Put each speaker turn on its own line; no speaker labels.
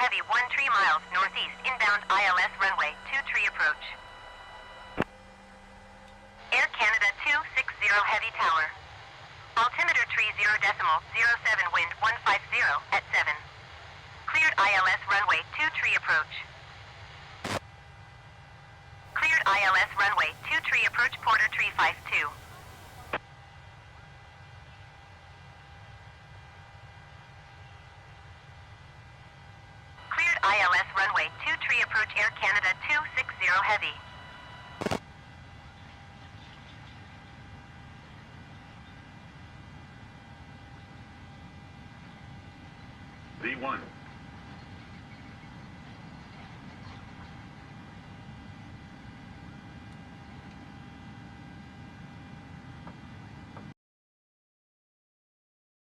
Heavy 13 miles northeast inbound ILS runway 23 approach. Air Canada 260 Heavy Tower. Altimeter 30.07 wind 150 at 7. Cleared ILS runway 23 approach. Cleared ILS runway 23 approach Porter 352. Cleared ILS runway 23 approach Air Canada 260 Heavy.
V1.